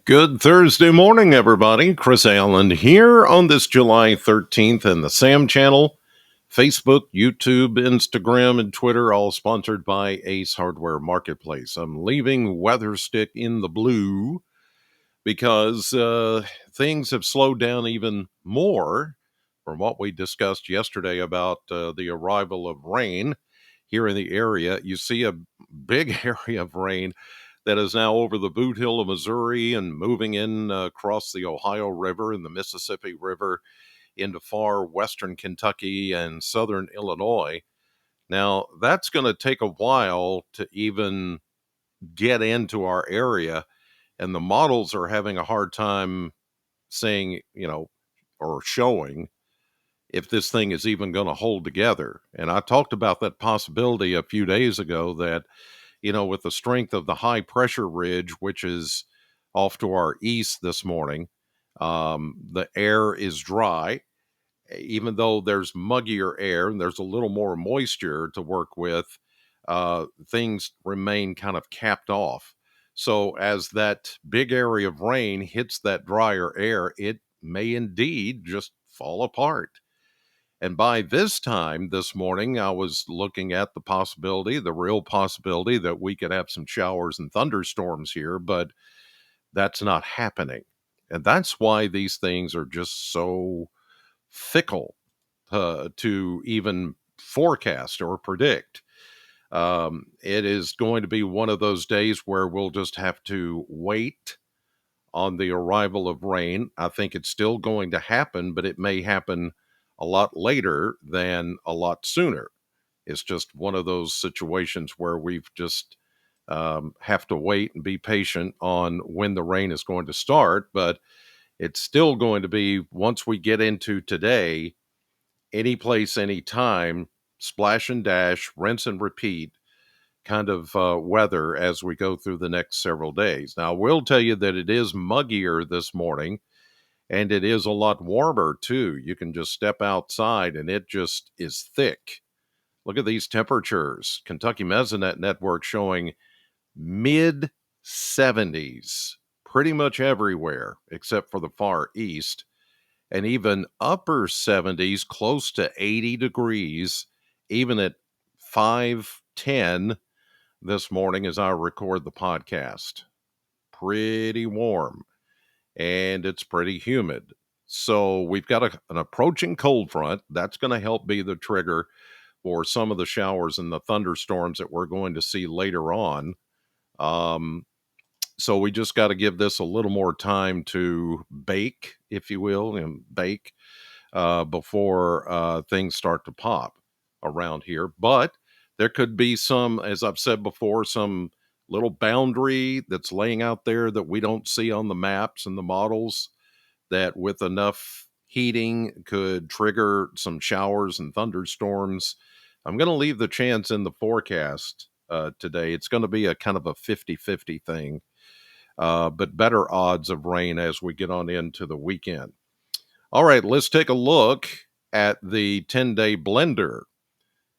Good Thursday morning, everybody. Chris Allen here on this July 13th and the Sam channel, Facebook, YouTube, Instagram, and Twitter, all sponsored by Ace Hardware Marketplace. I'm leaving Weatherstick in the blue because things have slowed down even more from what we discussed yesterday about the arrival of rain here in the area. You see a big area of rain that is now over the Boot Hill of Missouri and moving in across the Ohio River and the Mississippi River into far western Kentucky and southern Illinois. Now, that's going to take a while to even get into our area, and the models are having a hard time saying, or showing if this thing is even going to hold together. And I talked about that possibility a few days ago that with the strength of the high pressure ridge, which is off to our east this morning, the air is dry, even though there's muggier air and there's a little more moisture to work with. Things remain kind of capped off. So as that big area of rain hits that drier air, it may indeed just fall apart. And by this time this morning, I was looking at the real possibility that we could have some showers and thunderstorms here, but that's not happening. And that's why these things are just so fickle to even forecast or predict. It is going to be one of those days where we'll just have to wait on the arrival of rain. I think it's still going to happen, but it may happen a lot later than a lot sooner. It's just one of those situations where we've just have to wait and be patient on when the rain is going to start. But it's still going to be, once we get into today, any place, any time, splash and dash, rinse and repeat kind of weather as we go through the next several days. Now, I will tell you that it is muggier this morning, and it is a lot warmer too. You can just step outside and it just is thick. Look at these temperatures. Kentucky Mesonet Network showing mid 70s pretty much everywhere except for the far east, and even upper 70s, close to 80 degrees, even at 5:10 this morning as I record the podcast. Pretty warm, and it's pretty humid. So we've got an approaching cold front. That's going to help be the trigger for some of the showers and the thunderstorms that we're going to see later on. So we just got to give this a little more time to bake, if you will, and bake before things start to pop around here. But there could be some, as I've said before, some little boundary that's laying out there that we don't see on the maps and the models that with enough heating could trigger some showers and thunderstorms. I'm going to leave the chance in the forecast today. It's going to be a kind of a 50-50 thing, but better odds of rain as we get on into the weekend. All right, let's take a look at the 10-day blender.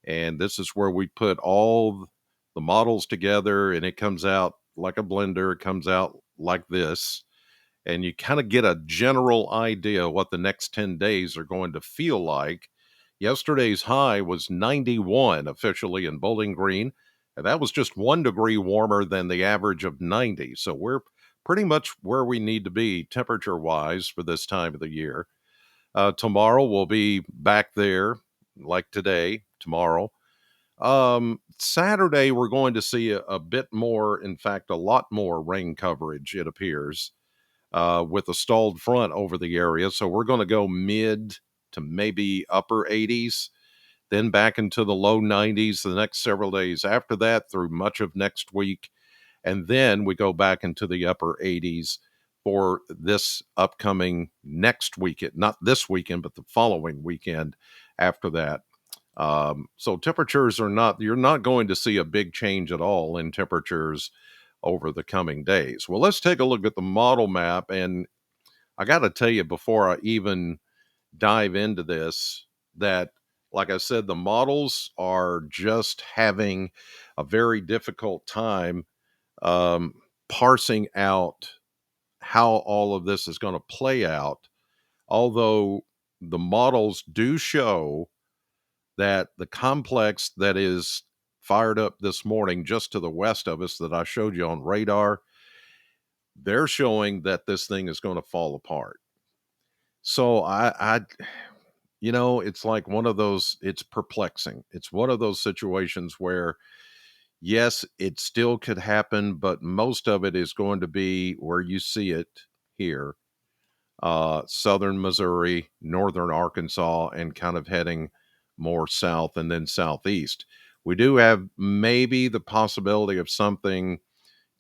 And this is where we put all the models together, and it comes out like a blender. It comes out like this. And you kind of get a general idea what the next 10 days are going to feel like. Yesterday's high was 91 officially in Bowling Green, and that was just 1 degree warmer than the average of 90. So we're pretty much where we need to be temperature-wise for this time of the year. Tomorrow we'll be back there like today, tomorrow. Saturday, we're going to see a bit more, in fact, a lot more rain coverage, it appears, with a stalled front over the area. So we're going to go mid to maybe upper 80s, then back into the low 90s the next several days after that through much of next week. And then we go back into the upper 80s for this upcoming next weekend, not this weekend, but the following weekend after that. So temperatures you're not going to see a big change at all in temperatures over the coming days. Well, let's take a look at the model map. And I got to tell you, before I even dive into this, that, like I said, the models are just having a very difficult time parsing out how all of this is going to play out, although the models do show that the complex that is fired up this morning just to the west of us that I showed you on radar, they're showing that this thing is going to fall apart. So it's like one of those, it's perplexing. It's one of those situations where, yes, it still could happen, but most of it is going to be where you see it here, southern Missouri, northern Arkansas, and kind of heading more south and then southeast. We do have maybe the possibility of something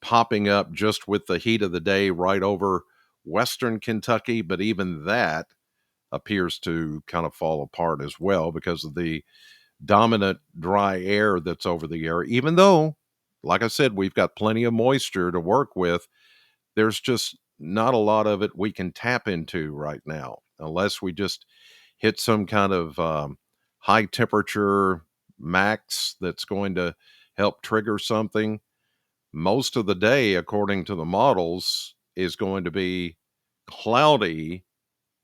popping up just with the heat of the day right over western Kentucky, but even that appears to kind of fall apart as well because of the dominant dry air that's over the area. Even though, like I said, we've got plenty of moisture to work with, there's just not a lot of it we can tap into right now unless we just hit some kind of high temperature max that's going to help trigger something. Most of the day, according to the models, is going to be cloudy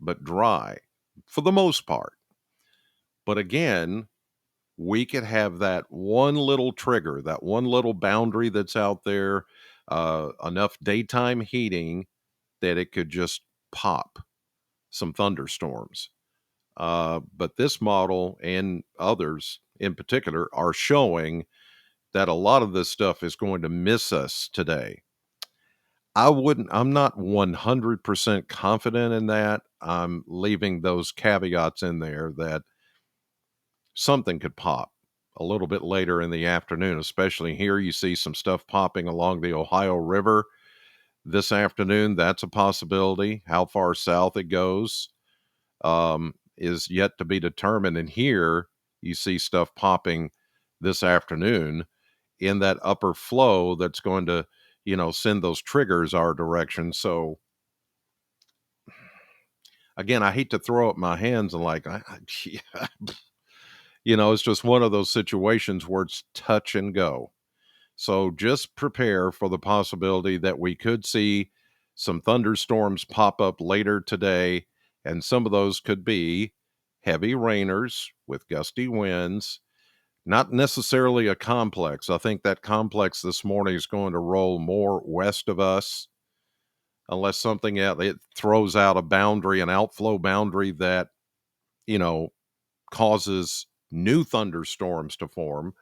but dry for the most part. But again, we could have that one little trigger, that one little boundary that's out there, enough daytime heating that it could just pop some thunderstorms. But this model and others in particular are showing that a lot of this stuff is going to miss us today. I'm not 100% confident in that. I'm leaving those caveats in there that something could pop a little bit later in the afternoon, especially here. You see some stuff popping along the Ohio River this afternoon. That's a possibility. How far south it goes is yet to be determined. And here you see stuff popping this afternoon in that upper flow that's going to, send those triggers our direction. So again, I hate to throw up my hands and like, yeah, it's just one of those situations where it's touch and go. So just prepare for the possibility that we could see some thunderstorms pop up later today. And some of those could be heavy rainers with gusty winds, not necessarily a complex. I think that complex this morning is going to roll more west of us, unless something out it throws out a boundary, an outflow boundary that, you know, causes new thunderstorms to form.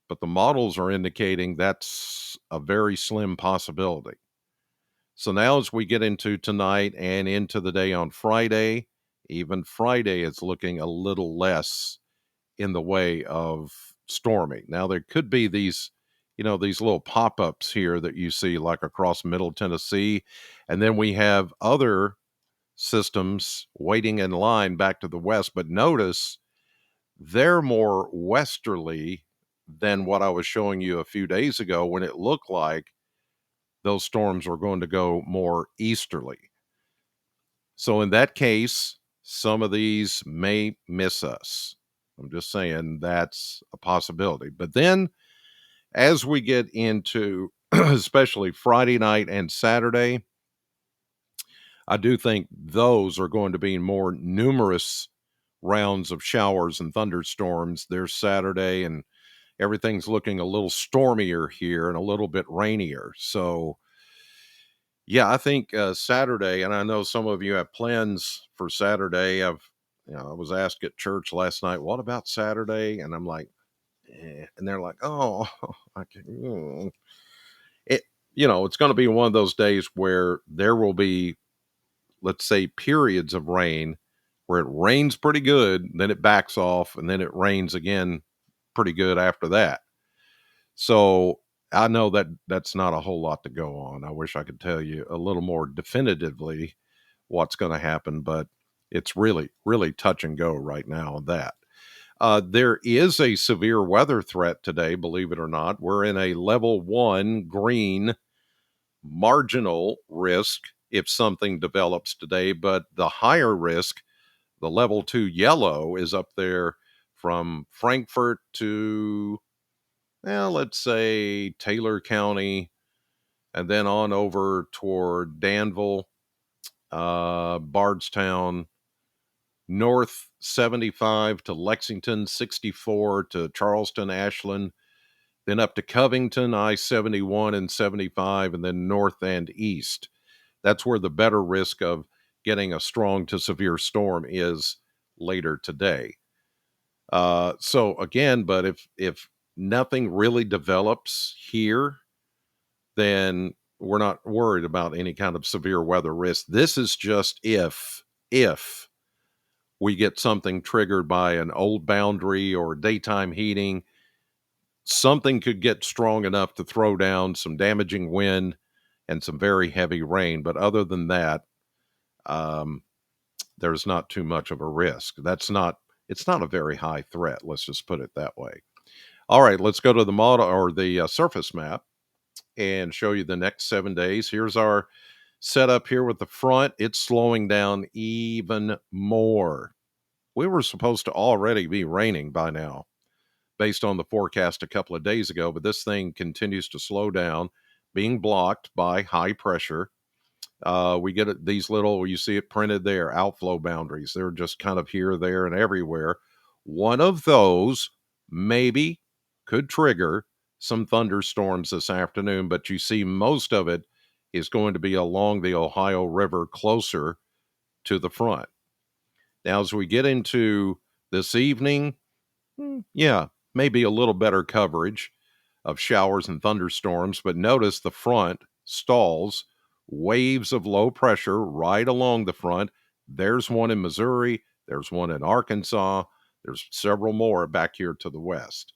But the models are indicating that's a very slim possibility. So now, as we get into tonight and into the day on Friday, even Friday is looking a little less in the way of stormy. Now, there could be these, these little pop ups here that you see like across Middle Tennessee. And then we have other systems waiting in line back to the west. But notice they're more westerly than what I was showing you a few days ago when it looked like those storms were going to go more easterly. So in that case, some of these may miss us. I'm just saying that's a possibility. But then as we get into especially Friday night and Saturday, I do think those are going to be more numerous rounds of showers and thunderstorms. There's Saturday, and everything's looking a little stormier here and a little bit rainier. So, yeah, I think Saturday, and I know some of you have plans for Saturday. I was asked at church last night, what about Saturday? And I'm like, and they're like, oh, I can, it, it's going to be one of those days where there will be, let's say, periods of rain where it rains pretty good, then it backs off, and then it rains again pretty good after that. So I know that that's not a whole lot to go on. I wish I could tell you a little more definitively what's going to happen, but it's really, really touch and go right now on that. There is a severe weather threat today, believe it or not. We're in a level 1 green marginal risk if something develops today, but the higher risk, the level 2 yellow, is up there from Frankfort to, well, let's say Taylor County, and then on over toward Danville, Bardstown, north 75 to Lexington, 64 to Charleston, Ashland, then up to Covington, I-71 and 75, and then north and east. That's where the better risk of getting a strong to severe storm is later today. So again, but if nothing really develops here, then we're not worried about any kind of severe weather risk. This is just if we get something triggered by an old boundary or daytime heating, something could get strong enough to throw down some damaging wind and some very heavy rain. But other than that, um, there's not too much of a risk. It's not a very high threat. Let's just put it that way. All right, let's go to the model or the surface map and show you the next 7 days. Here's our setup here with the front. It's slowing down even more. We were supposed to already be raining by now based on the forecast a couple of days ago, but this thing continues to slow down, being blocked by high pressure. We get these little, you see it printed there, outflow boundaries. They're just kind of here, there, and everywhere. One of those maybe could trigger some thunderstorms this afternoon, but you see most of it is going to be along the Ohio River closer to the front. Now, as we get into this evening, yeah, maybe a little better coverage of showers and thunderstorms, but notice the front stalls, waves of low pressure right along the front. There's one in Missouri, there's one in Arkansas, there's several more back here to the west.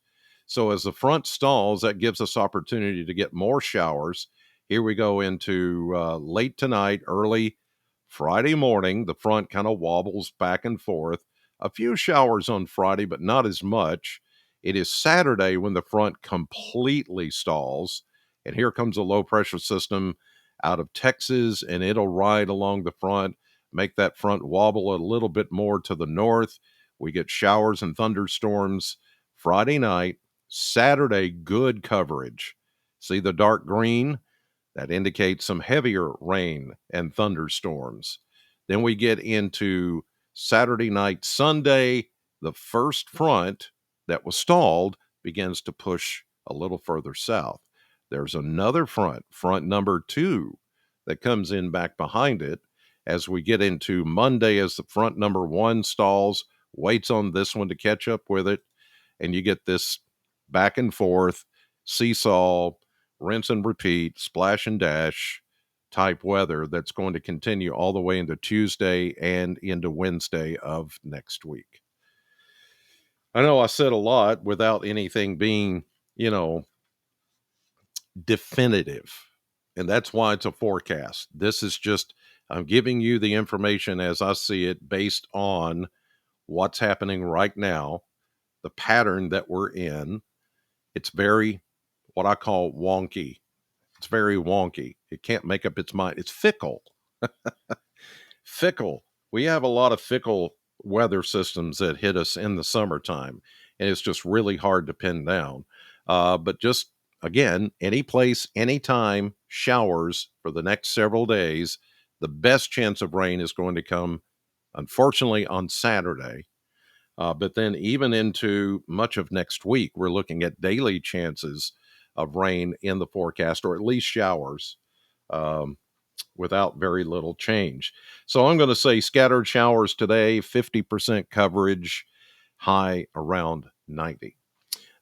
So as the front stalls, that gives us opportunity to get more showers. Here we go into late tonight, early Friday morning. The front kind of wobbles back and forth. A few showers on Friday, but not as much. It is Saturday when the front completely stalls. And here comes a low pressure system out of Texas, and it'll ride along the front, make that front wobble a little bit more to the north. We get showers and thunderstorms Friday night. Saturday, good coverage. See the dark green? That indicates some heavier rain and thunderstorms. Then we get into Saturday night, Sunday. The first front that was stalled begins to push a little further south. There's another front number 2, that comes in back behind it. As we get into Monday, as the front number 1 stalls, waits on this one to catch up with it, and you get this back and forth seesaw, rinse and repeat, splash and dash type weather that's going to continue all the way into Tuesday and into Wednesday of next week. I know I said a lot without anything being, definitive. And that's why it's a forecast. This is just, I'm giving you the information as I see it based on what's happening right now, the pattern that we're in. It's very, what I call wonky. It's very wonky. It can't make up its mind. It's fickle. Fickle. We have a lot of fickle weather systems that hit us in the summertime, and it's just really hard to pin down. But just again, any place, anytime, showers for the next several days. The best chance of rain is going to come, unfortunately, on Saturday. But then even into much of next week, we're looking at daily chances of rain in the forecast, or at least showers, without very little change. So I'm going to say scattered showers today, 50% coverage, high around 90.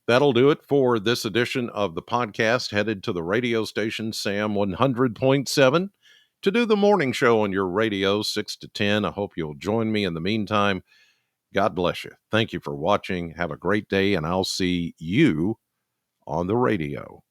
That'll do it for this edition of the podcast, headed to the radio station Sam 100.7 to do the morning show on your radio 6 to 10. I hope you'll join me in the meantime. God bless you. Thank you for watching. Have a great day, and I'll see you on the radio.